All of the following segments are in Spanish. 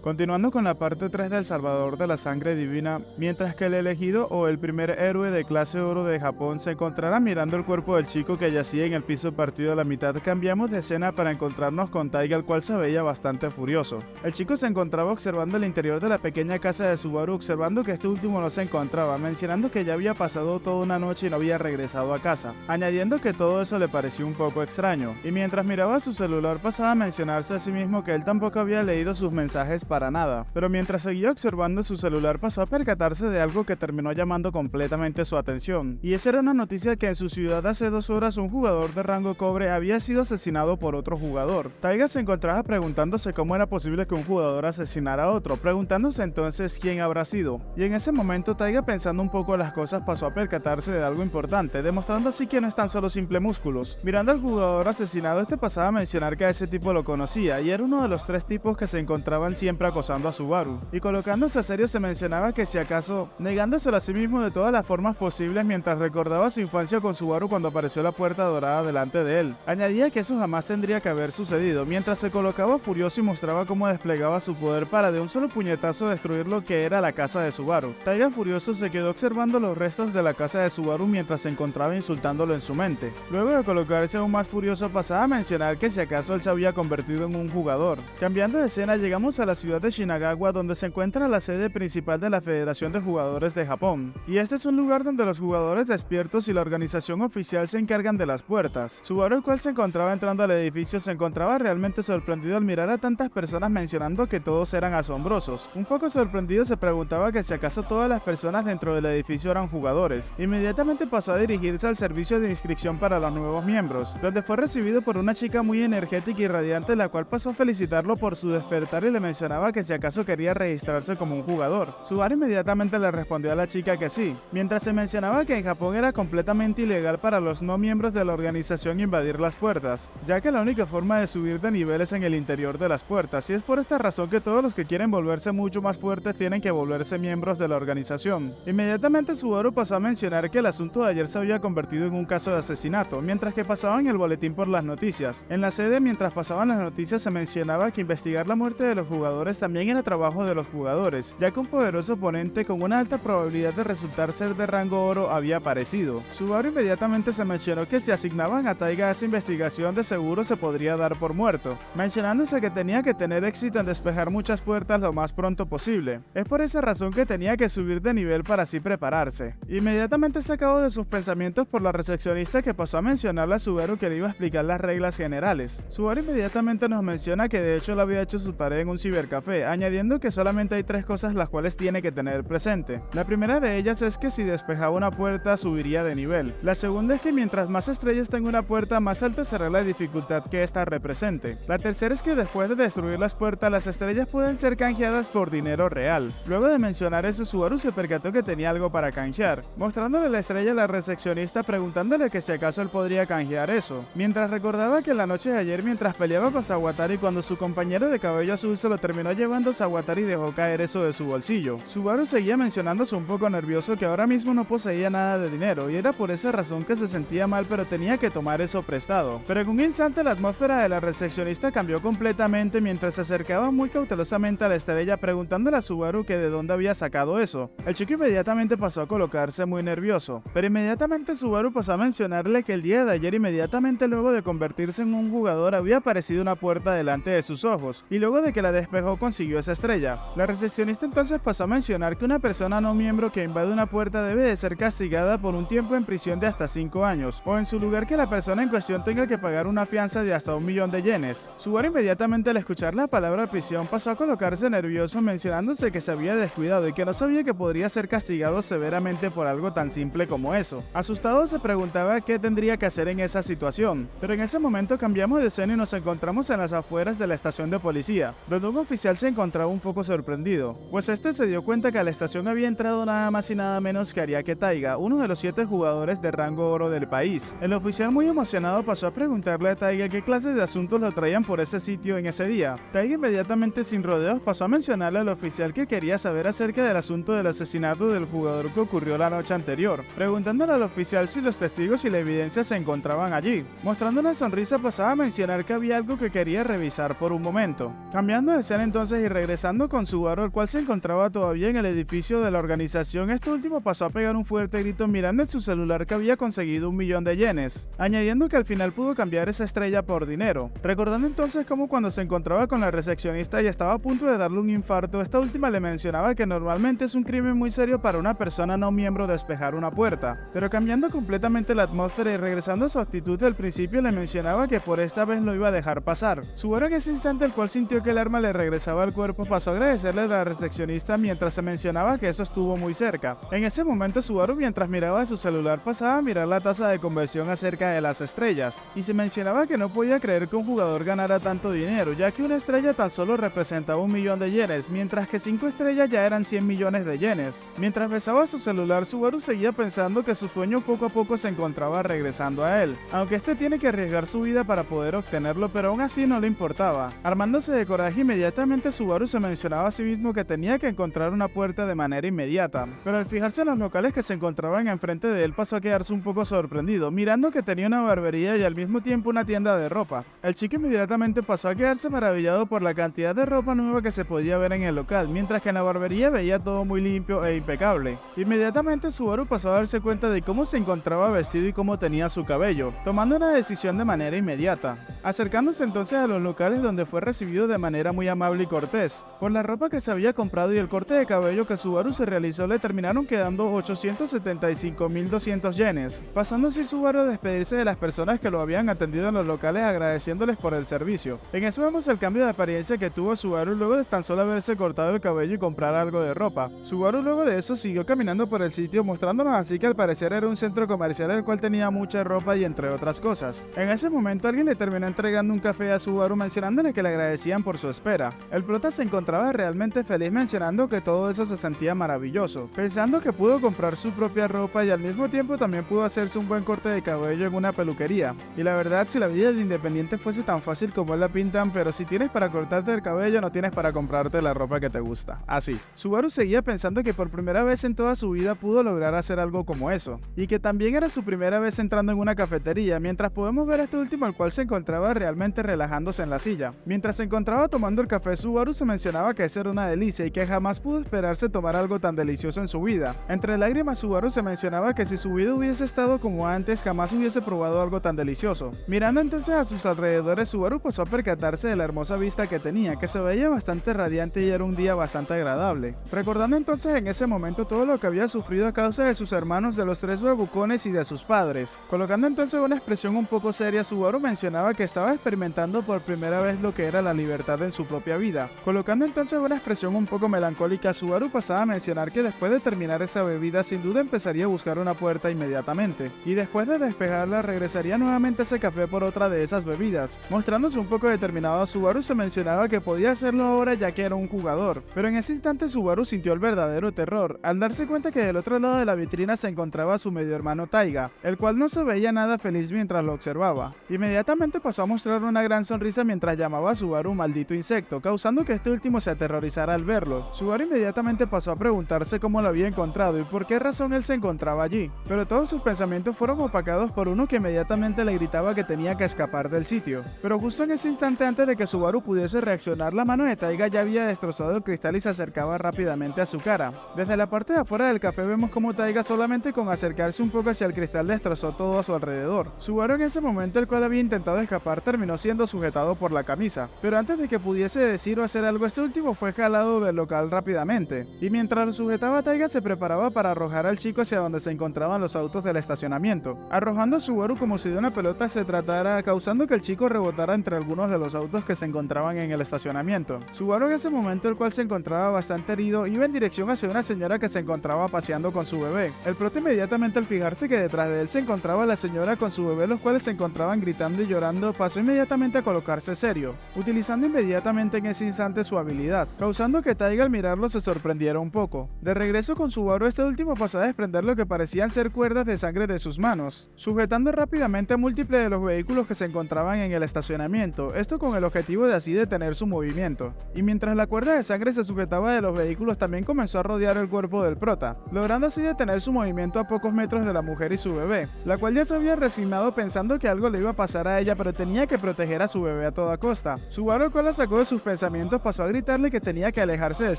Continuando con la parte 3 del Salvador de la Sangre Divina, mientras que el elegido o el primer héroe de clase oro de Japón se encontrará mirando el cuerpo del chico que yacía en el piso partido a la mitad, cambiamos de escena para encontrarnos con Taiga, el cual se veía bastante furioso. El chico se encontraba observando el interior de la pequeña casa de Subaru, observando que este último no se encontraba, mencionando que ya había pasado toda una noche y no había regresado a casa, añadiendo que todo eso le pareció un poco extraño, y mientras miraba su celular pasaba a mencionarse a sí mismo que él tampoco había leído sus mensajes para nada, pero mientras seguía observando su celular pasó a percatarse de algo que terminó llamando completamente su atención, y esa era una noticia que en su ciudad hace 2 horas un jugador de rango cobre había sido asesinado por otro jugador. Taiga se encontraba preguntándose cómo era posible que un jugador asesinara a otro, preguntándose entonces quién habrá sido, y en ese momento Taiga, pensando un poco las cosas, pasó a percatarse de algo importante, demostrando así que no es tan solo simple músculos. Mirando al jugador asesinado, este pasaba a mencionar que a ese tipo lo conocía, y era uno de los 3 tipos que se encontraban siempre acosando a Subaru, y colocándose a serio se mencionaba que si acaso, negándoselo a sí mismo de todas las formas posibles mientras recordaba su infancia con Subaru cuando apareció la puerta dorada delante de él. Añadía que eso jamás tendría que haber sucedido, mientras se colocaba furioso y mostraba cómo desplegaba su poder para de un solo puñetazo destruir lo que era la casa de Subaru. Taiga furioso se quedó observando los restos de la casa de Subaru mientras se encontraba insultándolo en su mente. Luego de colocarse aún más furioso pasaba a mencionar que si acaso él se había convertido en un jugador. Cambiando de escena llegamos a la ciudad de Shinagawa, donde se encuentra la sede principal de la Federación de Jugadores de Japón, y este es un lugar donde los jugadores despiertos y la organización oficial se encargan de las puertas. Subaru, el cual se encontraba entrando al edificio, se encontraba realmente sorprendido al mirar a tantas personas, mencionando que todos eran asombrosos. Un poco sorprendido se preguntaba que si acaso todas las personas dentro del edificio eran jugadores. Inmediatamente pasó a dirigirse al servicio de inscripción para los nuevos miembros, donde fue recibido por una chica muy energética y radiante, la cual pasó a felicitarlo por su despertar y le mencionaba que si acaso quería registrarse como un jugador. Subaru inmediatamente le respondió a la chica que sí, mientras se mencionaba que en Japón era completamente ilegal para los no miembros de la organización invadir las puertas, ya que la única forma de subir de nivel es en el interior de las puertas, y es por esta razón que todos los que quieren volverse mucho más fuertes tienen que volverse miembros de la organización. Inmediatamente Subaru pasó a mencionar que el asunto de ayer se había convertido en un caso de asesinato, mientras que pasaban el boletín por las noticias. En la sede, mientras pasaban las noticias, se mencionaba que investigar la muerte de los jugadores también era trabajo de los jugadores, ya que un poderoso oponente con una alta probabilidad de resultar ser de rango oro había aparecido. Subaru inmediatamente se mencionó que si asignaban a Taiga a esa investigación, de seguro se podría dar por muerto, mencionándose que tenía que tener éxito en despejar muchas puertas lo más pronto posible. Es por esa razón que tenía que subir de nivel para así prepararse. Inmediatamente sacado de sus pensamientos por la recepcionista, que pasó a mencionarle a Subaru que le iba a explicar las reglas generales. Subaru inmediatamente nos menciona que de hecho él había hecho su tarea en un cibercafé, añadiendo que solamente hay 3 cosas las cuales tiene que tener presente. La primera de ellas es que si despejaba una puerta subiría de nivel. La segunda es que mientras más estrellas tenga una puerta, más alta será la dificultad que ésta represente. La tercera es que después de destruir las puertas, las estrellas pueden ser canjeadas por dinero real. Luego de mencionar eso, Subaru se percató que tenía algo para canjear, mostrándole la estrella a la recepcionista, preguntándole que si acaso él podría canjear eso, mientras recordaba que la noche de ayer, mientras peleaba con Sawatari, cuando su compañero de cabello azul se lo terminó llevando, Sawatari dejó caer eso de su bolsillo. Subaru seguía mencionándose un poco nervioso que ahora mismo no poseía nada de dinero, y era por esa razón que se sentía mal, pero tenía que tomar eso prestado. Pero en un instante la atmósfera de la recepcionista cambió completamente mientras se acercaba muy cautelosamente a la estrella, preguntándole a Subaru que de dónde había sacado eso. El chico inmediatamente pasó a colocarse muy nervioso, pero inmediatamente Subaru pasó a mencionarle que el día de ayer, inmediatamente luego de convertirse en un jugador, había aparecido una puerta delante de sus ojos, y luego de que la despejó consiguió esa estrella. La recepcionista entonces pasó a mencionar que una persona no miembro que invade una puerta debe de ser castigada por un tiempo en prisión de hasta 5 años, o en su lugar que la persona en cuestión tenga que pagar una fianza de hasta 1.000.000 de yenes. Subaru inmediatamente al escuchar la palabra prisión pasó a colocarse nervioso, mencionándose que se había descuidado y que no sabía que podría ser castigado severamente por algo tan simple como eso. Asustado se preguntaba qué tendría que hacer en esa situación, pero en ese momento cambiamos de escena y nos encontramos en las afueras de la estación de policía, donde un oficial se encontraba un poco sorprendido, pues este se dio cuenta que a la estación había entrado nada más y nada menos que Ariake Taiga, uno de los 7 jugadores de rango oro del país. El oficial, muy emocionado, pasó a preguntarle a Taiga qué clase de asuntos lo traían por ese sitio en ese día. Taiga inmediatamente, sin rodeos, pasó a mencionarle al oficial que quería saber acerca del asunto del asesinato del jugador que ocurrió la noche anterior, preguntándole al oficial si los testigos y la evidencia se encontraban allí. Mostrando una sonrisa, pasaba a mencionar que había algo que quería revisar por un momento. Cambiando de escena entonces y regresando con Subaru, el cual se encontraba todavía en el edificio de la organización, este último pasó a pegar un fuerte grito mirando en su celular que había conseguido 1.000.000 de yenes, añadiendo que al final pudo cambiar esa estrella por dinero. Recordando entonces cómo cuando se encontraba con la recepcionista y estaba a punto de darle un infarto, esta última le mencionaba que normalmente es un crimen muy serio para una persona no miembro despejar una puerta, pero cambiando completamente la atmósfera y regresando a su actitud del principio, le mencionaba que por esta vez lo iba a dejar pasar. Subaru, en ese instante el cual sintió que el arma le regresaba al cuerpo, pasó a agradecerle a la recepcionista mientras se mencionaba que eso estuvo muy cerca. En ese momento Subaru, mientras miraba su celular, pasaba a mirar la tasa de conversión acerca de las estrellas, y se mencionaba que no podía creer que un jugador ganara tanto dinero, ya que una estrella tan solo representaba 1.000.000 de yenes, mientras que 5 estrellas ya eran 100 millones de yenes. Mientras besaba su celular, Subaru seguía pensando que su sueño poco a poco se encontraba regresando a él, aunque este tiene que arriesgar su vida para poder obtenerlo, pero aún así no le importaba. Armándose de coraje, inmediatamente Subaru se mencionaba a sí mismo que tenía que encontrar una puerta de manera inmediata, pero al fijarse en los locales que se encontraban enfrente de él, pasó a quedarse un poco sorprendido, mirando que tenía una barbería y al mismo tiempo una tienda de ropa. El chico inmediatamente pasó a quedarse maravillado por la cantidad de ropa nueva que se podía ver en el local, mientras que en la barbería veía todo muy limpio e impecable. Inmediatamente Subaru pasó a darse cuenta de cómo se encontraba vestido y cómo tenía su cabello, tomando una decisión de manera inmediata, acercándose entonces a los locales donde fue recibido de manera muy amable y cortés. Por la ropa que se había comprado y el corte de cabello que Subaru se realizó, le terminaron quedando 875.200 yenes, pasando así Subaru a despedirse de las personas que lo habían atendido en los locales, agradeciéndoles por el servicio. En eso vemos el cambio de apariencia que tuvo Subaru luego de tan solo haberse cortado el cabello y comprar algo de ropa. Subaru luego de eso siguió caminando por el sitio, mostrándonos así que al parecer era un centro comercial el cual tenía mucha ropa y entre otras cosas. En ese momento alguien le terminó entregando un café a Subaru, mencionándole que le agradecían por su espera. El prota se encontraba realmente feliz, mencionando que todo eso se sentía maravilloso, pensando que pudo comprar su propia ropa y al mismo tiempo también pudo hacerse un buen corte de cabello en una peluquería. Y la verdad, si la vida de independiente fuese tan fácil como él la pintan, pero si tienes para cortarte el cabello no tienes para comprarte la ropa que te gusta. Así. Subaru seguía pensando que por primera vez en toda su vida pudo lograr hacer algo como eso, y que también era su primera vez entrando en una cafetería, mientras podemos ver a este último el cual se encontraba realmente relajándose en la silla. Mientras se encontraba tomando el café, Subaru se mencionaba que esa era una delicia y que jamás pudo esperarse tomar algo tan delicioso en su vida. Entre lágrimas, Subaru se mencionaba que si su vida hubiese estado como antes, jamás hubiese probado algo tan delicioso. Mirando entonces a sus alrededores, Subaru pasó a percatarse de la hermosa vista que tenía, que se veía bastante radiante y era un día bastante agradable. Recordando entonces en ese momento todo lo que había sufrido a causa de sus hermanos, de los 3 bravucones y de sus padres. Colocando entonces una expresión un poco seria, Subaru mencionaba que estaba experimentando por primera vez lo que era la libertad en su propia vida. Colocando entonces una expresión un poco melancólica, Subaru pasaba a mencionar que después de terminar esa bebida sin duda empezaría a buscar una puerta inmediatamente, y después de despejarla regresaría nuevamente a ese café por otra de esas bebidas. Mostrándose un poco determinado, Subaru se mencionaba que podía hacerlo ahora ya que era un jugador, pero en ese instante Subaru sintió el verdadero terror, al darse cuenta que del otro lado de la vitrina se encontraba su medio hermano Taiga, el cual no se veía nada feliz mientras lo observaba. Inmediatamente pasó a mostrar una gran sonrisa mientras llamaba a Subaru un maldito insecto, causando que este último se aterrorizara al verlo. Subaru inmediatamente pasó a preguntarse cómo lo había encontrado y por qué razón él se encontraba allí, pero todos sus pensamientos fueron opacados por uno que inmediatamente le gritaba que tenía que escapar del sitio. Pero justo en ese instante, antes de que Subaru pudiese reaccionar, la mano de Taiga ya había destrozado el cristal y se acercaba rápidamente a su cara. Desde la parte de afuera del café vemos como Taiga, solamente con acercarse un poco hacia el cristal, destrozó todo a su alrededor. Subaru, en ese momento el cual había intentado escapar, terminó siendo sujetado por la camisa, pero antes de que pudiese decir o hacer algo, este último fue jalado del local rápidamente, y mientras lo sujetaba, Taiga se preparaba para arrojar al chico hacia donde se encontraban los autos del estacionamiento, arrojando a Subaru como si de una pelota se tratara, causando que el chico rebotara entre algunos de los autos que se encontraban en el estacionamiento. Subaru, en ese momento el cual se encontraba bastante herido, iba en dirección hacia una señora que se encontraba paseando con su bebé. El prota, inmediatamente al fijarse que detrás de él se encontraba la señora con su bebé, los cuales se encontraban gritando y llorando, pasó inmediatamente a colocarse serio, utilizando inmediatamente en ese instante su habilidad, causando que Taiga al mirarlo se sorprendiera un poco. De regreso con Subaru, este último pasó a desprender lo que parecían ser cuerdas de sangre de sus manos, sujetando rápidamente a múltiples de los vehículos que se encontraban en el estacionamiento, esto con el objetivo de así detener su movimiento. Y mientras la cuerda de sangre se sujetaba de los vehículos, también comenzó a rodear el cuerpo del prota, logrando así detener su movimiento a pocos metros de la mujer y su bebé, la cual ya se había resignado pensando que algo le iba a pasar a ella, pero tenía que proteger a su bebé a toda costa. Subaru, el cual la sacó de sus pensamientos pensamientos pasó a gritarle que tenía que alejarse del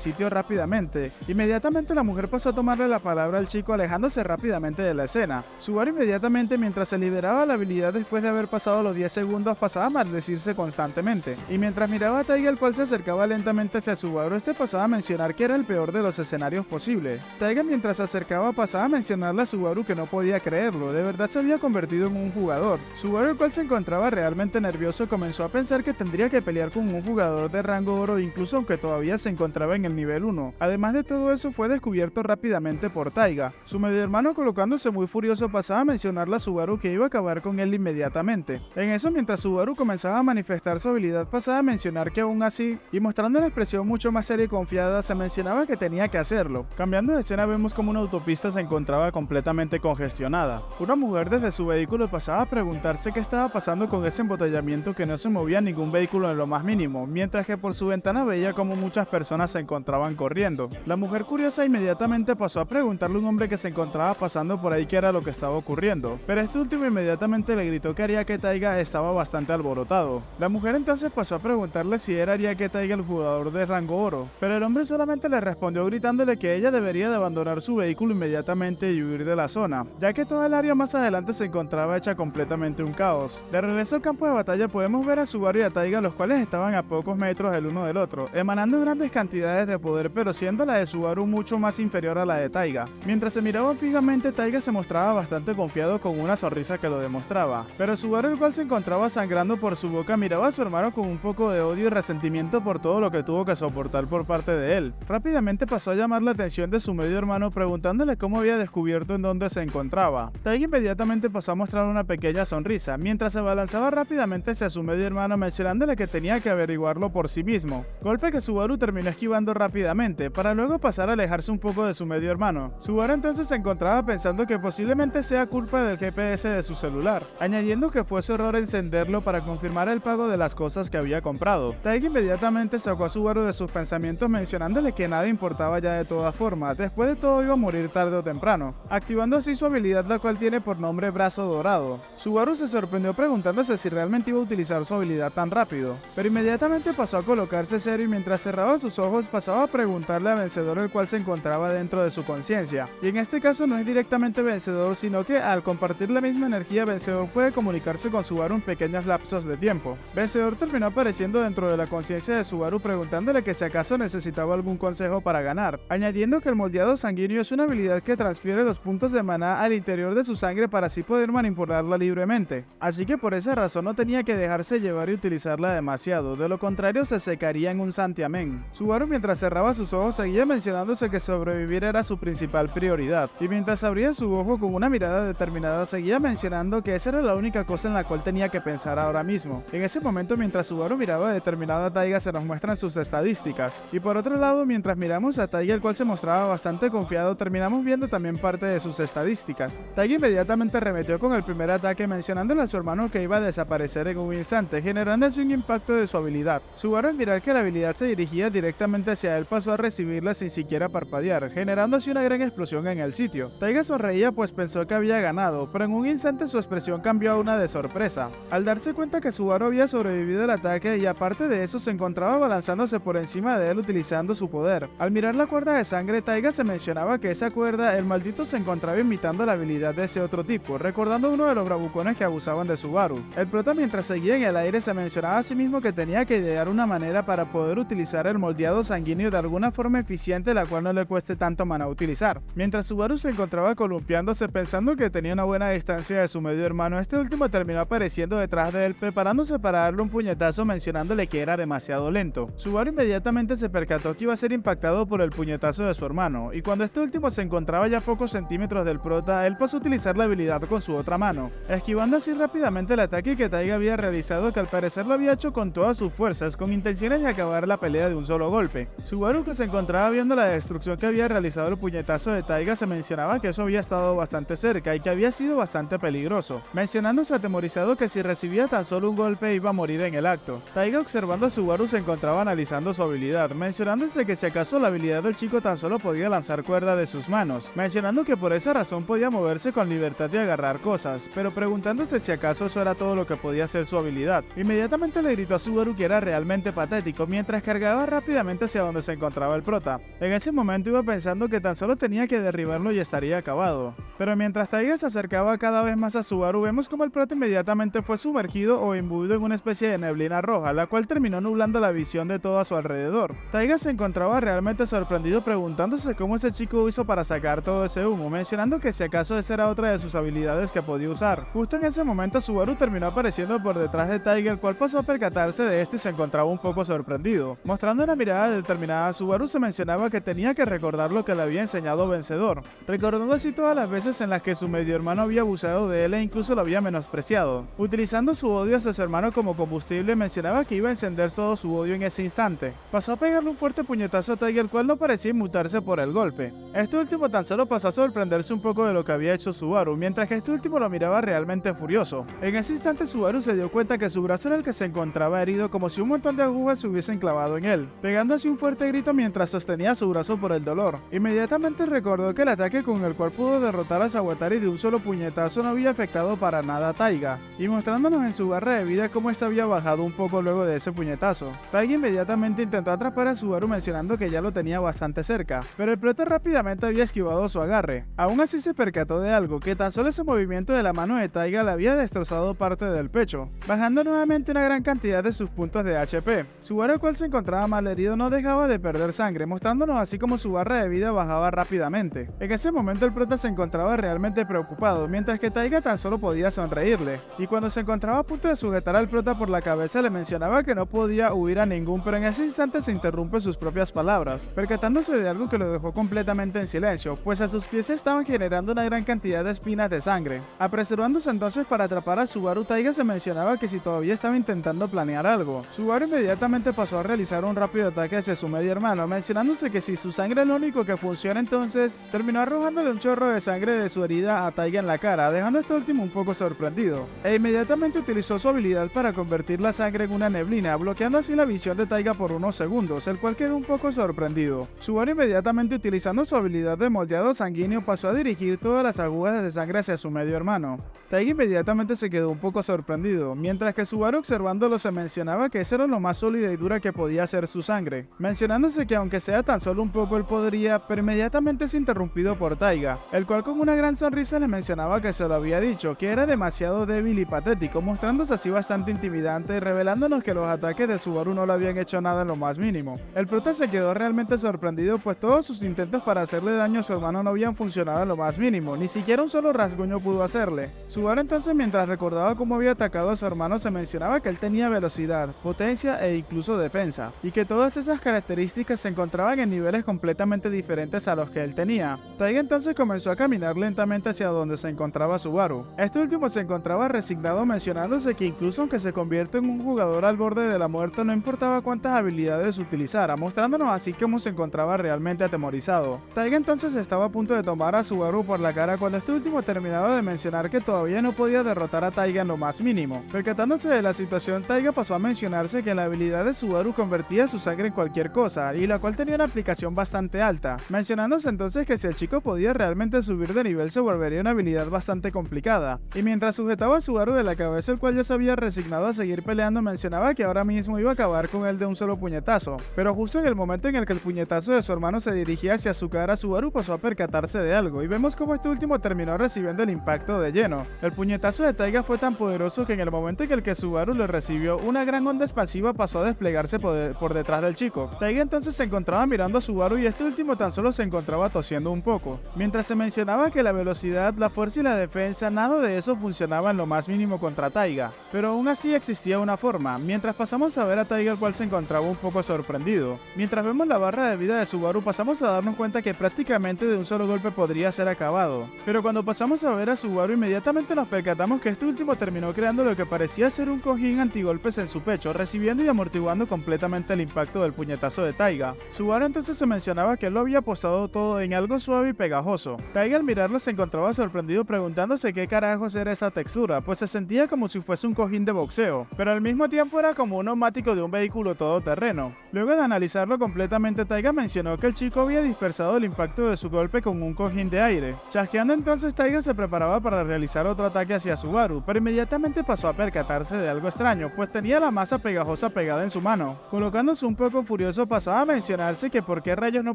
sitio rápidamente. Inmediatamente la mujer pasó a tomarle la palabra al chico alejándose rápidamente de la escena. Subaru inmediatamente, mientras se liberaba la habilidad después de haber pasado los 10 segundos, pasaba a maldecirse constantemente. Y mientras miraba a Taiga, el cual se acercaba lentamente hacia Subaru, este pasaba a mencionar que era el peor de los escenarios posibles. Taiga, mientras se acercaba, pasaba a mencionarle a Subaru que no podía creerlo, de verdad se había convertido en un jugador. Subaru, el cual se encontraba realmente nervioso, comenzó a pensar que tendría que pelear con un jugador de rango oro, incluso aunque todavía se encontraba en el nivel 1. Además de todo eso, fue descubierto rápidamente por Taiga. Su medio hermano, colocándose muy furioso, pasaba a mencionarle a Subaru que iba a acabar con él inmediatamente. En eso, mientras Subaru comenzaba a manifestar su habilidad, pasaba a mencionar que aún así, y mostrando una expresión mucho más seria y confiada, se mencionaba que tenía que hacerlo. Cambiando de escena, vemos como una autopista se encontraba completamente congestionada. Una mujer desde su vehículo pasaba a preguntarse qué estaba pasando con ese embotellamiento, que no se movía ningún vehículo en lo más mínimo, mientras que por su ventana veía como muchas personas se encontraban corriendo. La mujer curiosa inmediatamente pasó a preguntarle a un hombre que se encontraba pasando por ahí qué era lo que estaba ocurriendo, pero este último inmediatamente le gritó que Ariake Taiga estaba bastante alborotado. La mujer entonces pasó a preguntarle si era Ariake Taiga el jugador de rango oro, pero el hombre solamente le respondió gritándole que ella debería de abandonar su vehículo inmediatamente y huir de la zona, ya que toda el área más adelante se encontraba hecha completamente un caos. De regreso al campo de batalla podemos ver a Subaru y a Taiga, los cuales estaban a pocos metros el uno del otro, emanando grandes cantidades de poder, pero siendo la de Subaru mucho más inferior a la de Taiga. Mientras se miraban fijamente, Taiga se mostraba bastante confiado con una sonrisa que lo demostraba, pero Subaru, el cual se encontraba sangrando por su boca, miraba a su hermano con un poco de odio y resentimiento por todo lo que tuvo que soportar por parte de él. Rápidamente pasó a llamar la atención de su medio hermano preguntándole cómo había descubierto en dónde se encontraba. Taiga inmediatamente pasó a mostrar una pequeña sonrisa, mientras se balanzaba rápidamente hacia su medio hermano mencionándole que tenía que averiguarlo por sí mismo, golpe que Subaru terminó esquivando rápidamente, para luego pasar a alejarse un poco de su medio hermano. Subaru entonces se encontraba pensando que posiblemente sea culpa del GPS de su celular, añadiendo que fue su error encenderlo para confirmar el pago de las cosas que había comprado. Taiga inmediatamente sacó a Subaru de sus pensamientos mencionándole que nada importaba ya de todas formas, después de todo iba a morir tarde o temprano, activando así su habilidad, la cual tiene por nombre Brazo Dorado. Subaru se sorprendió preguntándose si realmente iba a utilizar su habilidad tan rápido, pero inmediatamente pasó a colocarse serio y mientras cerraba sus ojos pasaba a preguntarle a Vencedor, el cual se encontraba dentro de su conciencia, y en este caso no es directamente Vencedor, sino que al compartir la misma energía, Vencedor puede comunicarse con Subaru en pequeños lapsos de tiempo. Vencedor terminó apareciendo dentro de la conciencia de Subaru preguntándole que si acaso necesitaba algún consejo para ganar, añadiendo que el moldeado sanguíneo es una habilidad que transfiere los puntos de maná al interior de su sangre para así poder manipularla libremente, así que por esa razón no tenía que dejarse llevar y utilizarla demasiado, de lo contrario se secaría en un santiamén. Subaru, mientras cerraba sus ojos, seguía mencionándose que sobrevivir era su principal prioridad, y mientras abría su ojo con una mirada determinada seguía mencionando que esa era la única cosa en la cual tenía que pensar ahora mismo. En ese momento, mientras Subaru miraba determinada a Taiga, se nos muestran sus estadísticas, y por otro lado, mientras miramos a Taiga, el cual se mostraba bastante confiado, terminamos viendo también parte de sus estadísticas. Taiga inmediatamente remetió con el primer ataque mencionándole a su hermano que iba a desaparecer en un instante, generando así un impacto de su habilidad. Subaru, al mirar que la habilidad se dirigía directamente hacia él, pasó a recibirla sin siquiera parpadear, generando así una gran explosión en el sitio. Taiga sonreía pues pensó que había ganado, pero en un instante su expresión cambió a una de sorpresa, al darse cuenta que Subaru había sobrevivido al ataque y aparte de eso se encontraba balanzándose por encima de él utilizando su poder. Al mirar la cuerda de sangre, Taiga se mencionaba que esa cuerda, el maldito se encontraba imitando la habilidad de ese otro tipo, recordando uno de los bravucones que abusaban de Subaru. El prota, mientras seguía en el aire, se mencionaba a sí mismo que tenía que idear una manera para poder utilizar el moldeado sanguíneo de alguna forma eficiente, la cual no le cueste tanto maná utilizar. Mientras Subaru se encontraba columpiándose pensando que tenía una buena distancia de su medio hermano, este último terminó apareciendo detrás de él preparándose para darle un puñetazo mencionándole que era demasiado lento. Subaru inmediatamente se percató que iba a ser impactado por el puñetazo de su hermano, y cuando este último se encontraba ya a pocos centímetros del prota, él pasó a utilizar la habilidad con su otra mano, esquivando así rápidamente el ataque que Taiga había realizado, que al parecer lo había hecho con todas sus fuerzas, con intenciones de acabar la pelea de un solo golpe. Subaru, que se encontraba viendo la destrucción que había realizado el puñetazo de Taiga, se mencionaba que eso había estado bastante cerca y que había sido bastante peligroso, mencionándose atemorizado que si recibía tan solo un golpe iba a morir en el acto. Taiga, observando a Subaru, se encontraba analizando su habilidad, mencionándose que si acaso la habilidad del chico tan solo podía lanzar cuerda de sus manos, mencionando que por esa razón podía moverse con libertad y agarrar cosas, pero preguntándose si acaso eso era todo lo que podía hacer su habilidad. Inmediatamente le gritó a Subaru que era realmente patético mientras cargaba rápidamente hacia donde se encontraba el prota. En ese momento iba pensando que tan solo tenía que derribarlo y estaría acabado. Pero mientras Taiga se acercaba cada vez más a Subaru, vemos como el prota inmediatamente fue sumergido o imbuido en una especie de neblina roja, la cual terminó nublando la visión de todo a su alrededor. Taiga se encontraba realmente sorprendido preguntándose cómo ese chico hizo para sacar todo ese humo, mencionando que si acaso esa era otra de sus habilidades que podía usar. Justo en ese momento Subaru terminó apareciendo por detrás de Taiga, el cual pasó a percatarse de esto y se encontraba un poco sorprendido. Mostrando una mirada determinada, Subaru se mencionaba que tenía que recordar lo que le había enseñado Vencedor, recordando así todas las veces en las que su medio hermano había abusado de él e incluso lo había menospreciado. Utilizando su odio hacia su hermano como combustible, mencionaba que iba a encender todo su odio en ese instante. Pasó a pegarle un fuerte puñetazo a Taiga, el cual no parecía inmutarse por el golpe. Este último tan solo pasó a sorprenderse un poco de lo que había hecho Subaru, mientras que este último lo miraba realmente furioso. En ese instante Subaru se dio cuenta que su brazo era el que se encontraba herido, como si un montón de agujas se hubiesen clavado en él, pegando así un fuerte grito mientras sostenía su brazo por el dolor. Inmediatamente recordó que el ataque con el cual pudo derrotar a Sawatari de un solo puñetazo no había afectado para nada a Taiga, y mostrándonos en su barra de vida cómo esta había bajado un poco luego de ese puñetazo. Taiga inmediatamente intentó atrapar a Subaru mencionando que ya lo tenía bastante cerca, pero el prota rápidamente había esquivado su agarre. Aún así se percató de algo, que tan solo ese movimiento de la mano de Taiga le había destrozado parte del pecho, bajando nuevamente una gran cantidad de sus puntos de HP. Subaru, el cual se encontraba mal herido, no dejaba de perder sangre, mostrándonos así como su barra de vida bajaba rápidamente. En ese momento el prota se encontraba realmente preocupado, mientras que Taiga tan solo podía sonreírle, y cuando se encontraba a punto de sujetar al prota por la cabeza le mencionaba que no podía huir a ningún, pero en ese instante se interrumpe sus propias palabras, percatándose de algo que lo dejó completamente en silencio, pues a sus pies estaban generando una gran cantidad de espinas de sangre. Apresurándose entonces para atrapar a Subaru, Taiga se mencionaba que si todavía estaba intentando planear algo. Subaru inmediatamente pasó a realizar un rápido ataque hacia su medio hermano, mencionándose que si su sangre es lo único que funciona, entonces terminó arrojándole un chorro de sangre de su herida a Taiga en la cara, dejando a este último un poco sorprendido, e inmediatamente utilizó su habilidad para convertir la sangre en una neblina, bloqueando así la visión de Taiga por unos segundos, el cual quedó un poco sorprendido. Subaru inmediatamente, utilizando su habilidad de moldeado sanguíneo, pasó a dirigir todas las agujas de sangre hacia su medio hermano. Taiga inmediatamente se quedó un poco sorprendido, mientras que Subaru, observándolo, se mencionaba que eso era lo más sólida y dura que podía ser su sangre, mencionándose que aunque sea tan solo un poco él podría, pero inmediatamente es interrumpido por Taiga, el cual con una gran sonrisa le mencionaba que se lo había dicho, que era demasiado débil y patético, mostrándose así bastante intimidante y revelándonos que los ataques de Subaru no le habían hecho nada en lo más mínimo. El prota se quedó realmente sorprendido, pues todos sus intentos para hacerle daño a su hermano no habían funcionado en lo más mínimo, ni siquiera un solo rasguño pudo hacerle. Subaru entonces, mientras recordaba cómo había atacado a su hermano, se mencionaba que él tenía velocidad, potencia e incluso defensa, y que todas esas características se encontraban en niveles completamente diferentes a los que él tenía. Taiga entonces comenzó a caminar lentamente hacia donde se encontraba Subaru. Este último se encontraba resignado, mencionándose que incluso aunque se convierte en un jugador al borde de la muerte, no importaba cuántas habilidades utilizara, mostrándonos así cómo se encontraba realmente atemorizado. Taiga entonces estaba a punto de tomar a Subaru por la cara cuando este último terminaba de mencionar que todavía no podía derrotar a Taiga en lo más mínimo. Percatándose de la situación, Taiga pasó a mencionarse que la habilidad de Subaru convertía su sangre en cualquier cosa, y la cual tenía una aplicación bastante alta, mencionándose entonces que si el chico podía realmente subir de nivel se volvería una habilidad bastante complicada. Y mientras sujetaba a Subaru de la cabeza, el cual ya se había resignado a seguir peleando, mencionaba que ahora mismo iba a acabar con él de un solo puñetazo. Pero justo en el momento en el que el puñetazo de su hermano se dirigía hacia su cara, Subaru pasó a percatarse de algo, y vemos cómo este último terminó recibiendo el impacto de lleno. El puñetazo de Taiga fue tan poderoso que en el momento en el que Subaru lo recibió, una gran onda expansiva pasó a desplegarse por detrás del chico. Taiga entonces se encontraba mirando a Subaru y este último tan solo se encontraba tosiendo un poco, mientras se mencionaba que la velocidad, la fuerza y la defensa, nada de eso funcionaba en lo más mínimo contra Taiga, pero aún así existía una forma. Mientras pasamos a ver a Taiga, el cual se encontraba un poco sorprendido. Mientras vemos la barra de vida de Subaru, pasamos a darnos cuenta que prácticamente de un solo golpe podría ser acabado, pero cuando pasamos a ver a Subaru, inmediatamente nos percatamos que este último terminó creando lo que parecía ser un cojín antigolpes en su pecho, recibiendo y amortiguando completamente el impacto del puñetazo de Taiga. Subaru entonces se mencionaba que él lo había apostado todo en algo suave y pegajoso. Taiga, al mirarlo, se encontraba sorprendido preguntándose qué carajos era esta textura, pues se sentía como si fuese un cojín de boxeo, pero al mismo tiempo era como un neumático de un vehículo todoterreno. Luego de analizarlo completamente, Taiga mencionó que el chico había dispersado el impacto de su golpe con un cojín de aire. Chasqueando entonces, Taiga se preparaba para realizar otro ataque hacia Subaru, pero inmediatamente pasó a percatarse de algo extraño, pues tenía la masa pegajosa pegada en su mano. Colocándose un poco furioso, pasaba a mencionarse que por qué rayos no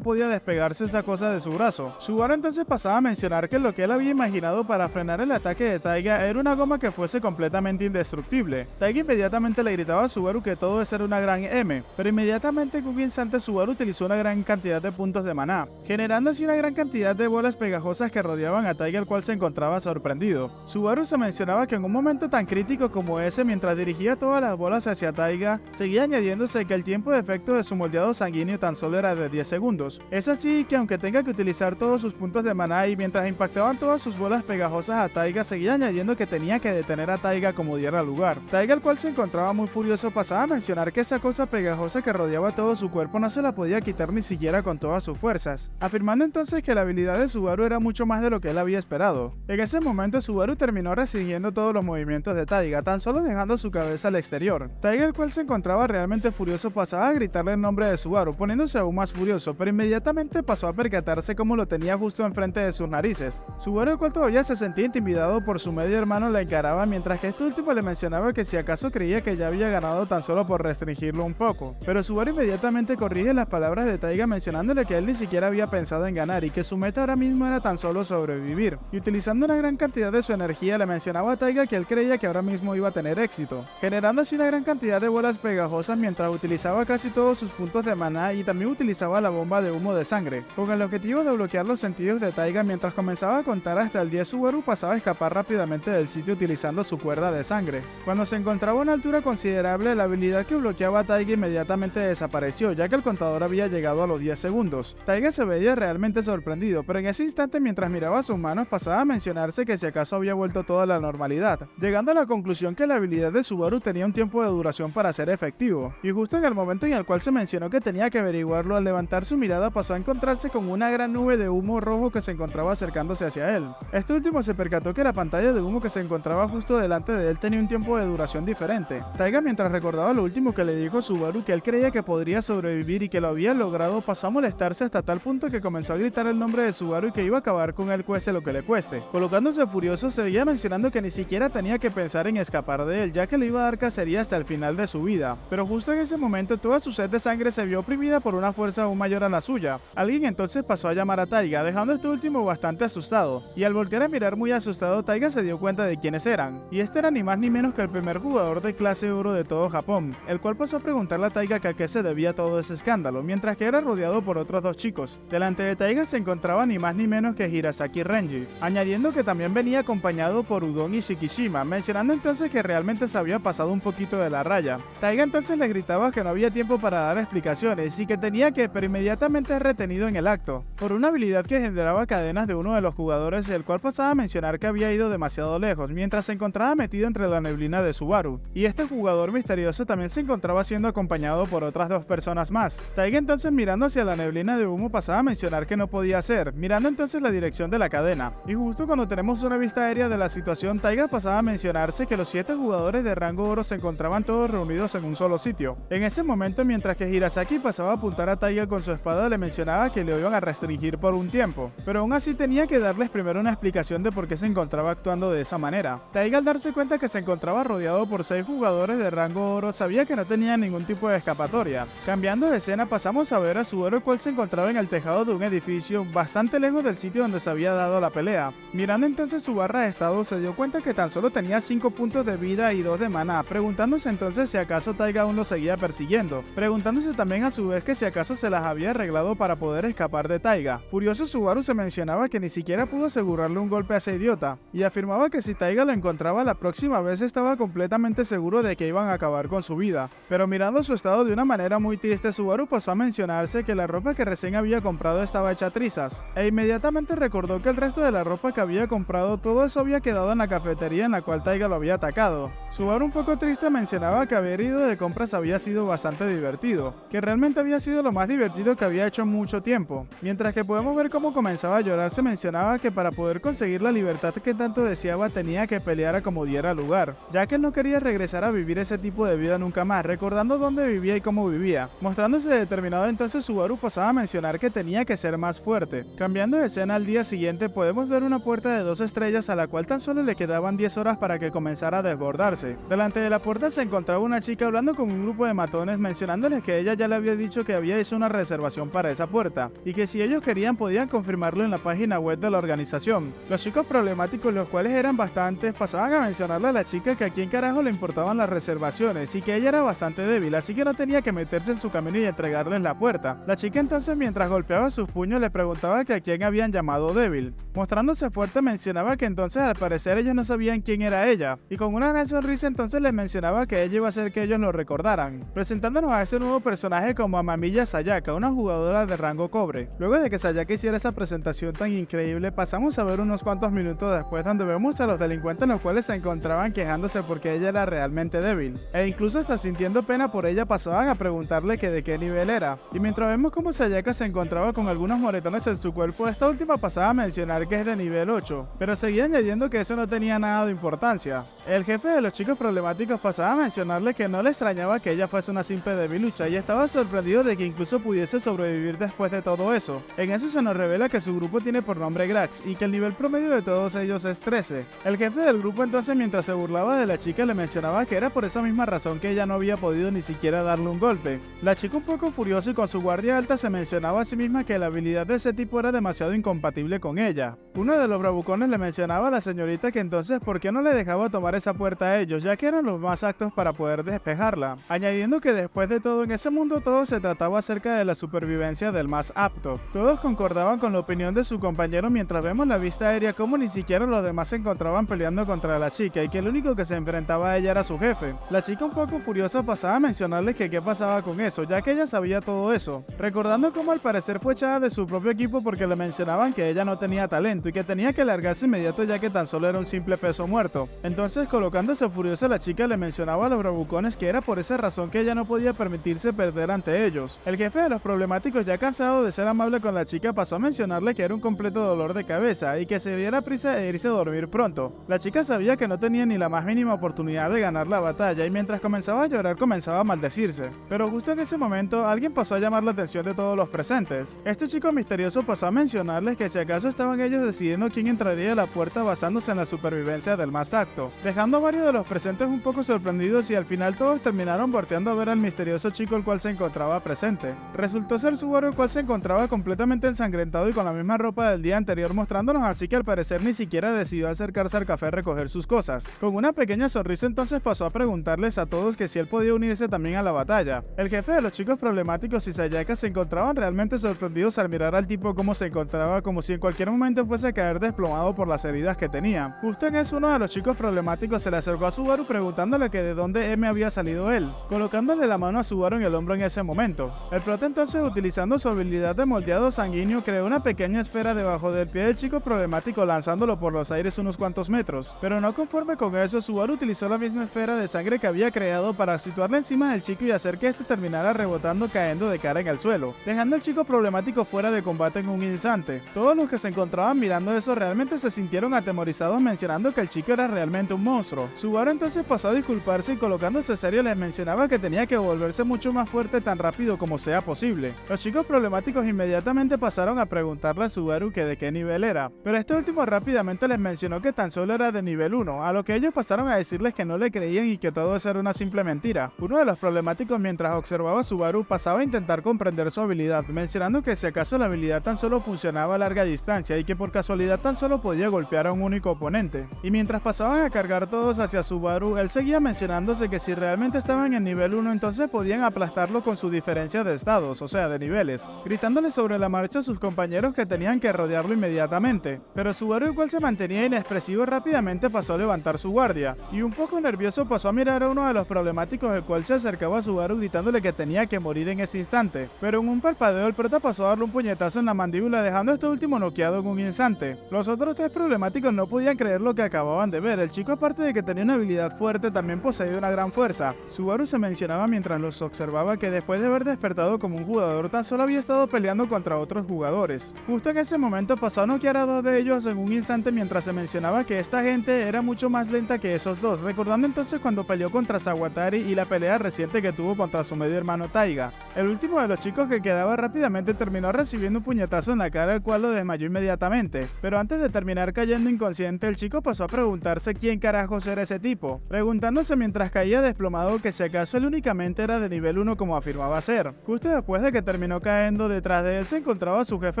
podía despegarse esa cosa de su brazo. Subaru entonces pasaba a mencionar que lo que él había imaginado para frenar el ataque de Taiga era una goma que fuese completamente indestructible. Taiga inmediatamente le gritaba a Subaru que todo eso era una gran M, pero inmediatamente en un instante Subaru utilizó una gran cantidad de puntos de maná, generando así una gran cantidad de bolas pegajosas que rodeaban a Taiga, el cual se encontraba sorprendido. Subaru se mencionaba que en un momento tan crítico como ese, mientras dirigía todas las bolas hacia Taiga, seguía añadiéndose que el tiempo de efecto de su moldeado sanguíneo tan solo era de 10 segundos. Es así que aunque tenga que utilizar todos sus puntos de maná y mientras impactaban todas sus bolas pegajosas a Taiga, seguía añadiendo que tenía que detener a Taiga como diera lugar. Taiga, el cual se encontraba muy furioso, pasaba a mencionar que esa cosa pegajosa que rodeaba todo su cuerpo no se la podía quitar ni siquiera con todas sus fuerzas, afirmando entonces que la habilidad de Subaru era mucho más de lo que él había esperado. En ese momento Subaru terminó restringiendo todos los movimientos de Taiga, tan solo dejando su cabeza al exterior. Taiga, el cual se encontraba realmente furioso, pasaba a gritarle el nombre de Subaru, poniéndose aún más furioso, pero inmediatamente pasó a percatarse cómo lo tenía justo enfrente de sus narices. Subaru, el cual todavía se sentía intimidado por su medio hermano, la encaraba mientras que este último le mencionaba que si acaso creía que ya había ganado tan solo por restringirlo un poco. Pero Subaru inmediatamente corrige las palabras de Taiga mencionándole que él ni siquiera había pensado en ganar y que su meta ahora mismo era tan solo sobrevivir. Y utilizando una gran cantidad de su energía le mencionaba a Taiga que él creía que ahora mismo iba a tener éxito, generando así una gran cantidad de bolas pegajosas mientras utilizaba casi todos sus puntos de maná y también utilizaba la bomba de humo de sangre, con el objetivo de bloquear los sentidos de Taiga. Mientras comenzaba a contar hasta el 10, Subaru pasaba a escapar rápidamente del sitio utilizando su cuerda de sangre. Cuando se encontraba a una altura considerable, la habilidad que bloqueaba a Taiga inmediatamente desapareció, ya que el contador había llegado a los 10 segundos. Taiga se veía realmente sorprendido, pero en ese instante mientras miraba sus manos pasaba a mencionarse que si acaso había vuelto toda la normalidad, llegando a la conclusión que la habilidad de Subaru tenía un tiempo de duración para ser efectivo. Y justo en el momento en el cual se mencionó que tenía que averiguarlo, al levantar su mirada pasó a encontrarse con una gran nube de humo rojo que se encontraba acercándose hacia él. Este último se percató que la pantalla de humo que se encontraba justo delante de él tenía un tiempo de duración diferente. Taiga, mientras recordaba lo último que le dijo Subaru, que él creía que podría sobrevivir y que lo había logrado, pasó a molestarse hasta tal punto que comenzó a gritar el nombre de Subaru y que iba a acabar con él cueste lo que le cueste. Colocándose furioso, seguía mencionando que ni siquiera tenía que pensar en escapar de él, ya que le iba a dar cacería hasta el final de su vida. Pero justo en ese momento toda su sed de sangre se vio oprimida por una fuerza aún mayor a la suya. Alguien entonces pasó a llamar a Taiga, dejando a este último bastante asustado, y al voltear a mirar muy asustado, Taiga se dio cuenta de quiénes eran, y este era ni más ni menos que el primer jugador de clase oro de todo Japón, el cual pasó a preguntarle a Taiga que a qué se debía todo ese escándalo, mientras que era rodeado por otros dos chicos. Delante de Taiga se encontraba ni más ni menos que Hirasaki Renji, añadiendo que también venía acompañado por Udon y Shikishima, mencionando entonces que realmente se había pasado un poquito de la raya. Taiga entonces le gritaba que no había tiempo para dar explicaciones y que tenía que, pero inmediatamente retenido en el acto, por una habilidad que generaba cadenas de uno de los jugadores, el cual pasaba a mencionar que había ido demasiado lejos, mientras se encontraba metido entre la neblina de Subaru, y este jugador misterioso también se encontraba siendo acompañado por otras dos personas más. Taiga entonces, mirando hacia la neblina de humo, pasaba a mencionar que no podía hacer, mirando entonces la dirección de la cadena, y justo cuando tenemos una vista aérea de la situación, Taiga pasaba a mencionarse que los 7 jugadores de rango oro se encontraban todos reunidos en un solo sitio. En ese momento, mientras que Hirasaki pasaba a apuntar a Taiga con su espada, le mencionaba que le iban a restringir por un tiempo, pero aún así tenía que darles primero una explicación de por qué se encontraba actuando de esa manera. Taiga, al darse cuenta que se encontraba rodeado por 6 jugadores de rango oro, sabía que no tenía ningún tipo de escapatoria. Cambiando de escena, pasamos a ver a Subaru, el cual se encontraba en el tejado de un edificio bastante lejos del sitio donde se había dado la pelea. Mirando entonces su barra de estado, se dio cuenta que tan solo tenía 5 puntos de vida y 2 de maná, preguntándose entonces si acaso Taiga aún lo seguía persiguiendo, preguntándose también a su vez que si acaso se las había arreglado para poder escapar de Taiga. Furioso, Subaru se mencionaba que ni siquiera pudo asegurarle un golpe a ese idiota, y afirmaba que si Taiga lo encontraba la próxima vez estaba completamente seguro de que iban a acabar con su vida. Pero mirando su estado de una manera muy triste, Subaru pasó a mencionarse que la ropa que recién había comprado estaba hecha trizas, e inmediatamente recordó que el resto de la ropa que había comprado, todo eso había quedado en la cafetería en la cual Taiga lo había atacado. Subaru, un poco triste, mencionaba que haber ido de compras había sido bastante divertido, que realmente había sido lo más divertido que había hecho en mucho tiempo. Mientras que podemos ver cómo comenzaba a llorar, se mencionaba que para poder conseguir la libertad que tanto deseaba tenía que pelear a como diera lugar, ya que él no quería regresar a vivir ese tipo de vida nunca más, recordando dónde vivía y cómo vivía. Mostrándose determinado, entonces Subaru pasaba a mencionar que tenía que ser más fuerte. Cambiando de escena, al día siguiente podemos ver una puerta de 2 estrellas a la cual tan solo le quedaban 10 horas para que comenzara a desbordarse. Delante de la puerta se encontraba una chica hablando con un grupo de matones mencionándoles que ella ya le había dicho que había hecho una reservación para esa puerta y que si ellos querían podían confirmarlo en la página web de la organización. Los chicos problemáticos, los cuales eran bastantes, pasaban a mencionarle a la chica que a quién carajo le importaban las reservaciones y que ella era bastante débil, así que no tenía que meterse en su camino y entregarles la puerta. La chica entonces, mientras golpeaba sus puños, le preguntaba que a quién habían llamado débil. Mostrándose fuerte, mencionaba que entonces al parecer ellos no sabían quién era ella, y con una gran sonrisa entonces les mencionaba que ella iba a hacer que ellos lo recordaran, presentándonos a este nuevo personaje como a Mamiya Sayaka, una jugadora de rango cobre. Luego de que Sayaka hiciera esta presentación tan increíble, pasamos a ver unos cuantos minutos después donde vemos a los delincuentes los cuales se encontraban quejándose porque ella era realmente débil, e incluso hasta sintiendo pena por ella pasaban a preguntarle que de qué nivel era. Y mientras vemos como Sayaka se encontraba con algunos moretones en su cuerpo, esta última pasaba a mencionar que es de nivel 8, pero seguía añadiendo que eso no tenía nada de importancia. El jefe de los chicos problemáticos pasaba a mencionarle que no le extrañaba que ella fuese una simple debilucha y estaba sorprendido de que incluso pudiese sobrevivir después de todo eso. En eso se nos revela que su grupo tiene por nombre Grax y que el nivel promedio de todos ellos es 13. El jefe del grupo entonces, mientras se burlaba de la chica, le mencionaba que era por esa misma razón que ella no había podido ni siquiera darle un golpe. La chica, un poco furiosa y con su guardia alta, se mencionaba a sí misma que la habilidad de ese tipo era demasiado incompatible con ella. Uno de los bravucones le mencionaba a la señorita que entonces por qué no le dejaba tomar esa puerta a ellos, ya que eran los más aptos para poder despejarla, añadiendo que después de todo en ese mundo todo se trataba acerca de la supervivencia del más apto. Todos concordaban con la opinión de su compañero mientras vemos la vista aérea como ni siquiera los demás se encontraban peleando contra la chica y que el único que se enfrentaba a ella era su jefe. La chica, un poco furiosa, pasaba a mencionarles que qué pasaba con eso, ya que ella sabía todo eso, recordando cómo al parecer fue echada de su propio equipo porque le mencionaban que ella no tenía talento y que tenía que largarse inmediato ya que tan solo era un simple peso muerto. Entonces, colocándose furiosa, la chica le mencionaba a los bravucones que era por esa razón que ella no podía permitirse perder ante ellos. El jefe de los problemáticos, ya cansado de ser amable con la chica, pasó a mencionarle que era un completo dolor de cabeza y que se diera prisa e irse a dormir pronto. La chica sabía que no tenía ni la más mínima oportunidad de ganar la batalla y mientras comenzaba a llorar comenzaba a maldecirse. Pero justo en ese momento alguien pasó a llamar la atención de todos los presentes. Este chico misterioso pasó a mencionarles que si acaso estaban ellos decidiendo quién entraría a la puerta basándose en la supervivencia del más apto, dejando a varios de los presentes un poco sorprendidos y al final todos terminaron volteando a ver al misterioso chico el cual se encontraba presente. Resultó ser Subaru, el cual se encontraba completamente ensangrentado y con la misma ropa del día anterior, mostrándonos así que al parecer ni siquiera decidió acercarse al café a recoger sus cosas. Con una pequeña sonrisa entonces pasó a preguntarles a todos que si él podía unirse también a la batalla. El jefe de los chicos problemáticos y Sayaka se encontraban realmente sorprendidos al mirar al tipo como se encontraba, como si en cualquier momento fuese a caer desplomado por las heridas que tenía. Justo en eso uno de los chicos problemáticos se le acercó a Subaru preguntándole que de dónde me había salido él, colocándole la mano a Subaru en el hombro en ese momento. El prota entonces, utilizando su habilidad de moldeado sanguíneo, creó una pequeña esfera debajo del pie del chico problemático lanzándolo por los aires unos cuantos metros. Pero no conforme con eso, Subaru utilizó la misma esfera de sangre que había creado para situarla encima del chico y hacer que este terminara rebotando cayendo de cara en el suelo, dejando al chico problemático fuera de combate en un instante. Todos los que se encontraban mirando eso realmente se sintieron atemorizados mencionando que el chico era realmente un monstruo. Subaru entonces pasó a disculparse y colocándose serio les mencionaba que tenía que volverse mucho más fuerte tan rápido como sea posible. Los chicos problemáticos inmediatamente pasaron a preguntarle a Subaru que de qué nivel era, pero este último rápidamente les mencionó que tan solo era de nivel 1, a lo que ellos pasaron a decirles que no le creían y que todo eso era una simple mentira. Uno de los problemáticos, mientras observaba a Subaru, pasaba a intentar comprender su habilidad, mencionando que si acaso la habilidad tan solo funcionaba a larga distancia y que por casualidad tan solo podía golpear a un único oponente. Y mientras pasaban a cargar todos hacia Subaru, él seguía mencionándose que si realmente estaban en nivel 1 entonces podían aplastarlo con su diferencia de estados, o sea de niveles, gritándole sobre la marcha a sus compañeros que tenían que rodearlo inmediatamente. Pero Subaru, el cual se mantenía inexpresivo, rápidamente pasó a levantar su guardia, y un poco nervioso pasó a mirar a uno de los problemáticos, el cual se acercaba a Subaru gritándole que tenía que morir en ese instante. Pero en un parpadeo el prota pasó a darle un puñetazo en la mandíbula, dejando a este último noqueado en un instante. Los otros tres problemáticos no podían creer lo que acababan de ver. El chico, aparte de que tenía una habilidad fuerte, también poseía una gran fuerza. Subaru se mencionaba mientras los observaba que después de haber despertado como un jugador tan solo había estado peleando contra otros jugadores. Justo en ese momento pasó a noquear a dos de ellos en un instante mientras se mencionaba que esta gente era mucho más lenta que esos dos, recordando entonces cuando peleó contra Sawatari y la pelea reciente que tuvo contra su medio hermano Taiga. El último de los chicos que quedaba rápidamente terminó recibiendo un puñetazo en la cara, el cual lo desmayó inmediatamente, pero antes de terminar cayendo inconsciente, el chico pasó a preguntarse quién carajos era ese tipo, preguntándose mientras caía desplomado mago que si acaso él únicamente era de nivel 1 como afirmaba ser. Justo después de que terminó cayendo, detrás de él se encontraba su jefe,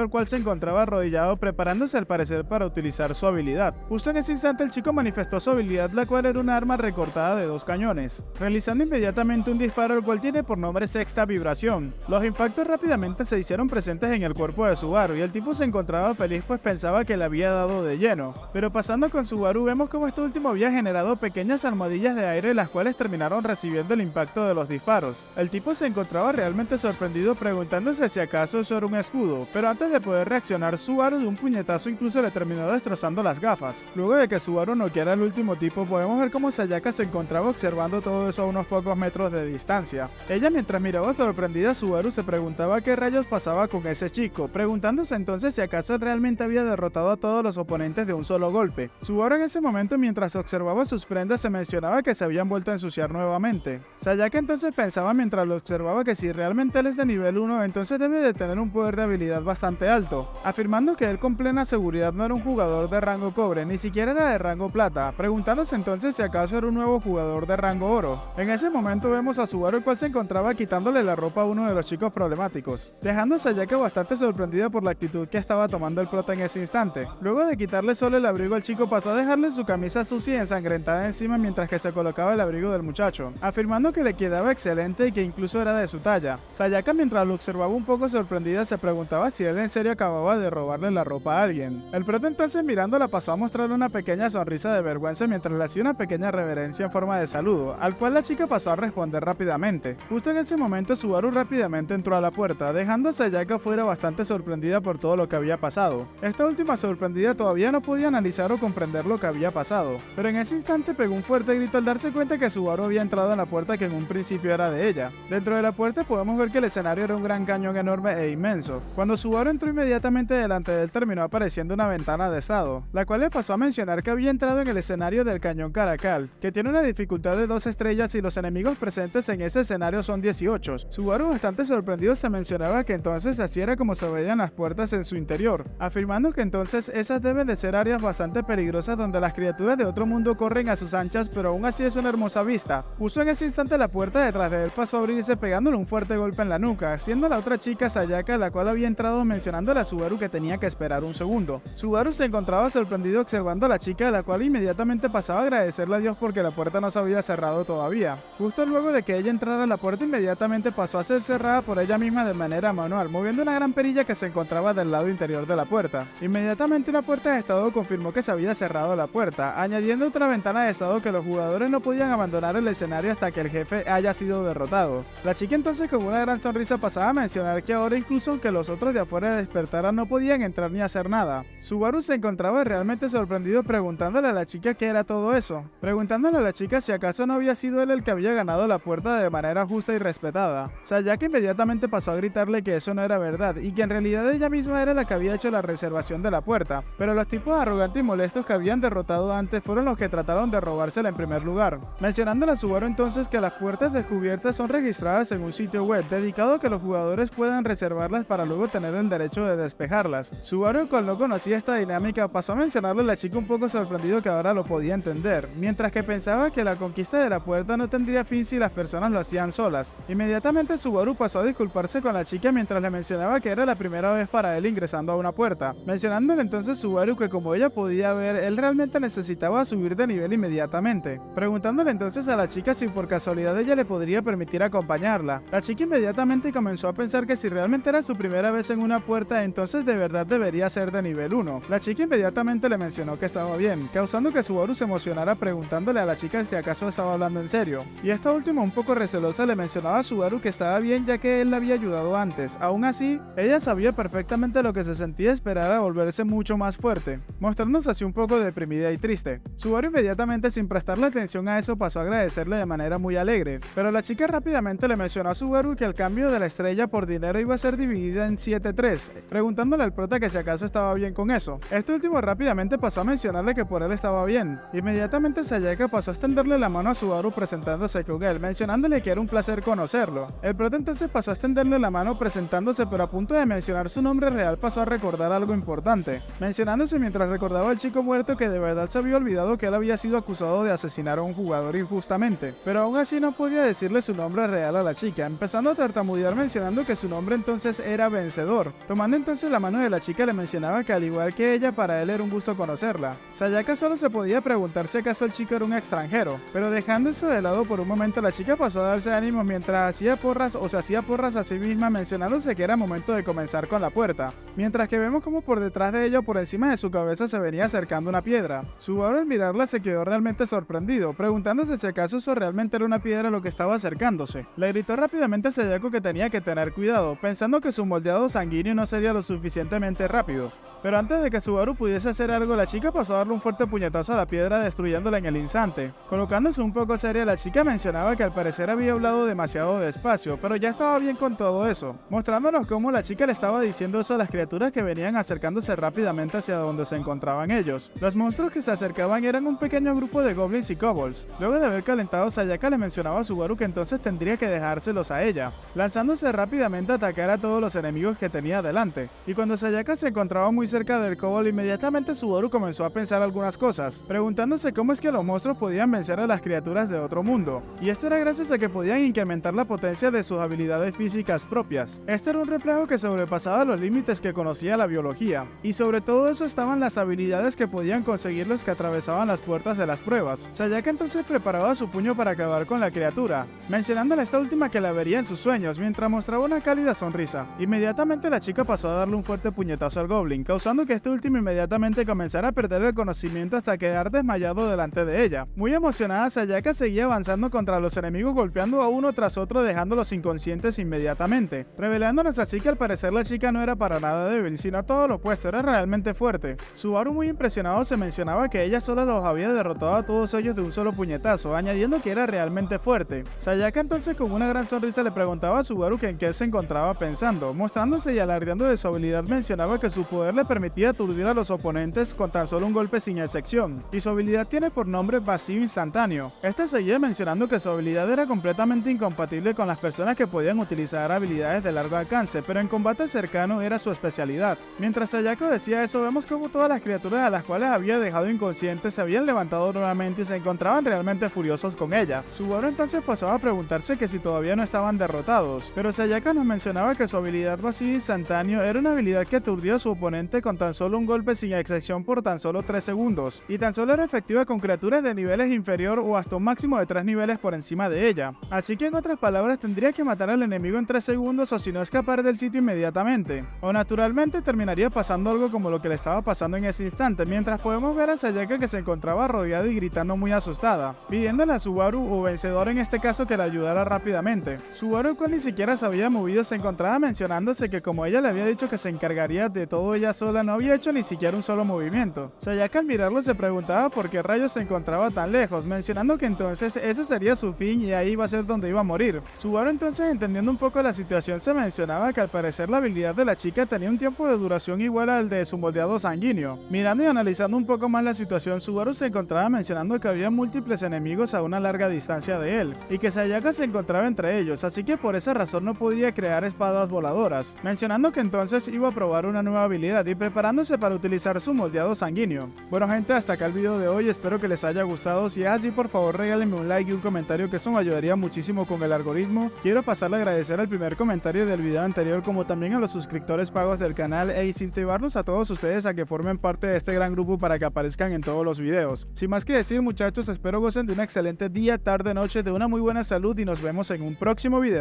el cual se encontraba arrodillado preparándose al parecer para utilizar su habilidad. Justo en ese instante el chico manifestó su habilidad, la cual era una arma recortada de 2 cañones, realizando inmediatamente un disparo el cual tiene por nombre Sexta Vibración. Los impactos rápidamente se hicieron presentes en el cuerpo de Subaru y el tipo se encontraba feliz pues pensaba que le había dado de lleno. Pero pasando con Subaru vemos como este último había generado pequeñas almohadillas de aire las cuales terminaron recibiendo el impacto de los disparos. El tipo se encontraba realmente sorprendido preguntándose si acaso eso era un escudo, pero antes de poder reaccionar Subaru de un puñetazo incluso le terminó destrozando las gafas. Luego de que Subaru noqueara al último tipo podemos ver cómo Sayaka se encontraba observando todo eso a unos pocos metros de distancia. Ella mientras miraba sorprendida a Subaru se preguntaba qué rayos pasaba con ese chico, preguntándose entonces si acaso realmente había derrotado a todos los oponentes de un solo golpe. Subaru en ese momento mientras observaba sus prendas se mencionaba que se habían vuelto a ensuciar nuevamente. Sayaka entonces pensaba mientras lo observaba que si realmente él es de nivel 1 entonces debe de tener un poder de habilidad bastante alto, afirmando que él con plena seguridad no era un jugador de rango cobre, ni siquiera era de rango plata, preguntándose entonces si acaso era un nuevo jugador de rango oro. En ese momento vemos a Subaru el cual se encontraba quitándole la ropa a uno de los chicos problemáticos, dejando a Sayaka bastante sorprendida por la actitud que estaba tomando el prota en ese instante. Luego de quitarle solo el abrigo al chico pasó a dejarle su camisa sucia y ensangrentada encima mientras que se colocaba el abrigo del muchacho, afirmando que le quedaba excelente y que incluso era de su talla. Sayaka mientras lo observaba un poco sorprendida se preguntaba si él en serio acababa de robarle la ropa a alguien. El prota entonces mirándola pasó a mostrarle una pequeña sonrisa de vergüenza mientras le hacía una pequeña reverencia en forma de saludo, al cual la chica pasó a responder rápidamente. Justo en ese momento Subaru rápidamente entró a la puerta, dejando a Sayaka fuera bastante sorprendida por todo lo que había pasado. Esta última sorprendida todavía no podía analizar o comprender lo que había pasado, pero en ese instante pegó un fuerte grito al darse cuenta que Subaru había entrado en la puerta que en un principio era de ella. Dentro de la puerta podemos ver que el escenario era un gran cañón enorme e inmenso. Cuando Subaru entró inmediatamente delante de él terminó apareciendo una ventana de estado, la cual le pasó a mencionar que había entrado en el escenario del cañón Caracal, que tiene una dificultad de 2 estrellas y los enemigos presentes en ese escenario son 18. Subaru bastante sorprendido se mencionaba que entonces así era como se veían las puertas en su interior, afirmando que entonces esas deben de ser áreas bastante peligrosas donde las criaturas de otro mundo corren a sus anchas, pero aún así es una hermosa vista. Justo en ese instante la puerta detrás de él pasó a abrirse pegándole un fuerte golpe en la nuca, siendo la otra chica Sayaka la cual había entrado mencionándole a Subaru que tenía que esperar un segundo. Subaru se encontraba sorprendido observando a la chica la cual inmediatamente pasaba a agradecerle a Dios porque la puerta no se había cerrado todavía. Justo luego de que ella entrara la puerta inmediatamente pasó a ser cerrada por ella misma de manera manual, moviendo una gran perilla que se encontraba del lado interior de la puerta. Inmediatamente una puerta de estado confirmó que se había cerrado la puerta, añadiendo otra ventana de estado que los jugadores no podían abandonar el escenario hasta que el jefe haya sido derrotado. La chica entonces con una gran sonrisa pasaba a mencionar que ahora incluso aunque los otros de afuera despertaran no podían entrar ni hacer nada. Subaru se encontraba realmente sorprendido preguntándole a la chica qué era todo eso, preguntándole a la chica si acaso no había sido él el que había ganado la puerta de manera justa y respetada. Sayaka inmediatamente pasó a gritarle que eso no era verdad y que en realidad ella misma era la que había hecho la reservación de la puerta, pero los tipos arrogantes y molestos que habían derrotado antes fueron los que trataron de robársela en primer lugar, mencionándole a Subaru entonces que las puertas descubiertas son registradas en un sitio web dedicado a que los jugadores puedan reservarlas para luego tener el derecho de despejarlas. Subaru, el cual no conocía esta dinámica, pasó a mencionarle a la chica un poco sorprendido que ahora lo podía entender, mientras que pensaba que la conquista de la puerta no tendría fin si las personas lo hacían solas. Inmediatamente Subaru pasó a disculparse con la chica mientras le mencionaba que era la primera vez para él ingresando a una puerta, mencionándole entonces Subaru que como ella podía ver, él realmente necesitaba subir de nivel inmediatamente, preguntándole entonces a la chica si por casualidad ella le podría permitir acompañarla. La chica inmediatamente comenzó a pensar que si realmente era su primera vez en una puerta, entonces de verdad debería ser de nivel 1. La chica inmediatamente le mencionó que estaba bien, causando que Subaru se emocionara preguntándole a la chica si acaso estaba hablando en serio. Y esta última, un poco recelosa, le mencionaba a Subaru que estaba bien ya que él la había ayudado antes. Aún así, ella sabía perfectamente lo que se sentía esperar a volverse mucho más fuerte, mostrándose así un poco deprimida y triste. Subaru inmediatamente sin prestarle atención a eso pasó a agradecerle de manera muy alegre, pero la chica rápidamente le mencionó a Subaru que el cambio de la estrella por dinero iba a ser dividida en 7-3, preguntándole al prota que si acaso estaba bien con eso. Este último rápidamente pasó a mencionarle que por él estaba bien. Inmediatamente Sayaka pasó a extenderle la mano a Subaru presentándose con él, mencionándole que era un placer conocerlo. El prota entonces pasó a extenderle la mano presentándose, pero a punto de mencionar su nombre real pasó a recordar algo importante, mencionándose mientras recordaba al chico muerto que de verdad se había olvidado que él había sido acusado de asesinar a un jugador injustamente. nombre, pero aún así no podía decirle su nombre real a la chica, empezando a tartamudear mencionando que su nombre entonces era Vencedor. Tomando entonces la mano de la chica le mencionaba que al igual que ella, para él era un gusto conocerla. Sayaka solo se podía preguntar si acaso el chico era un extranjero, pero dejando eso de lado por un momento, la chica pasó a darse ánimo mientras hacía porras o se hacía porras a sí misma mencionándose que era momento de comenzar con la puerta, mientras que vemos como por detrás de ella o por encima de su cabeza se venía acercando una piedra. Subaru al mirarla se quedó realmente sorprendido, preguntándose si acaso eso realmente era una piedra lo que estaba acercándose. Le gritó rápidamente a Sayako que tenía que tener cuidado, pensando que su moldeado sanguíneo no sería lo suficientemente rápido. Pero antes de que Subaru pudiese hacer algo, la chica pasó a darle un fuerte puñetazo a la piedra destruyéndola en el instante. Colocándose un poco seria, la chica mencionaba que al parecer había hablado demasiado despacio, pero ya estaba bien con todo eso, mostrándonos cómo la chica le estaba diciendo eso a las criaturas que venían acercándose rápidamente hacia donde se encontraban ellos. Los monstruos que se acercaban eran un pequeño grupo de goblins y kobolds. Luego de haber calentado, Sayaka le mencionaba a Subaru que entonces tendría que dejárselos a ella, lanzándose rápidamente a atacar a todos los enemigos que tenía delante. Y cuando Sayaka se encontraba muy cerca del kobold, inmediatamente Subaru comenzó a pensar algunas cosas, preguntándose cómo es que los monstruos podían vencer a las criaturas de otro mundo. Y esto era gracias a que podían incrementar la potencia de sus habilidades físicas propias. Este era un reflejo que sobrepasaba los límites que conocía la biología. Y sobre todo eso estaban las habilidades que podían conseguir los que atravesaban las puertas de las pruebas. Sayaka entonces preparaba su puño para acabar con la criatura, mencionándole a esta última que la vería en sus sueños mientras mostraba una cálida sonrisa. Inmediatamente la chica pasó a darle un fuerte puñetazo al goblin, causando que este último inmediatamente comenzara a perder el conocimiento hasta quedar desmayado delante de ella. Muy emocionada, Sayaka seguía avanzando contra los enemigos, golpeando a uno tras otro, dejándolos inconscientes inmediatamente, revelándonos así que al parecer la chica no era para nada débil, sino todo lo opuesto, era realmente fuerte. Subaru, muy impresionado, se mencionaba que ella sola los había derrotado a todos ellos de un solo puñetazo, añadiendo que era realmente fuerte. Sayaka entonces con una gran sonrisa le preguntaba a Subaru que en qué se encontraba pensando, mostrándose y alardeando de su habilidad mencionaba que su poder le permitía aturdir a los oponentes con tan solo un golpe sin excepción, y su habilidad tiene por nombre vacío instantáneo. Este seguía mencionando que su habilidad era completamente incompatible con las personas que podían utilizar habilidades de largo alcance, pero en combate cercano era su especialidad. Mientras Sayako decía eso, vemos como todas las criaturas a las cuales había dejado inconscientes se habían levantado nuevamente y se encontraban realmente furiosos con ella. Subaru entonces pasaba a preguntarse que si todavía no estaban derrotados, pero Sayaka nos mencionaba que su habilidad vacío instantáneo era una habilidad que aturdía a su oponente con tan solo un golpe sin excepción por tan solo 3 segundos, y tan solo era efectiva con criaturas de niveles inferior o hasta un máximo de 3 niveles por encima de ella. Así que en otras palabras tendría que matar al enemigo en 3 segundos o si no escapar del sitio inmediatamente. O naturalmente terminaría pasando algo como lo que le estaba pasando en ese instante, mientras podemos ver a Sayaka que se encontraba rodeada y gritando muy asustada, pidiéndole a Subaru o Vencedor en este caso que la ayudara rápidamente. Subaru, el cual ni siquiera se había movido, se encontraba mencionándose que como ella le había dicho que se encargaría de todo ella sola, no había hecho ni siquiera un solo movimiento. Sayaka al mirarlo se preguntaba por qué rayos se encontraba tan lejos, mencionando que entonces ese sería su fin y ahí iba a ser donde iba a morir. Subaru entonces, entendiendo un poco la situación, se mencionaba que al parecer la habilidad de la chica tenía un tiempo de duración igual al de su moldeado sanguíneo. Mirando y analizando un poco más la situación, Subaru se encontraba mencionando que había múltiples enemigos a una larga distancia de él, y que Sayaka se encontraba entre ellos, así que por esa razón no podía crear espadas voladoras, mencionando que entonces iba a probar una nueva habilidad y preparándose para utilizar su moldeado sanguíneo. Bueno gente, hasta acá el video de hoy, espero que les haya gustado. Si es así, por favor regálenme un like y un comentario, que eso me ayudaría muchísimo con el algoritmo. Quiero pasarle a agradecer al primer comentario del video anterior, como también a los suscriptores pagos del canal, e incentivarlos a todos ustedes a que formen parte de este gran grupo para que aparezcan en todos los videos. Sin más que decir muchachos, espero gocen de un excelente día, tarde, noche, de una muy buena salud y nos vemos en un próximo video.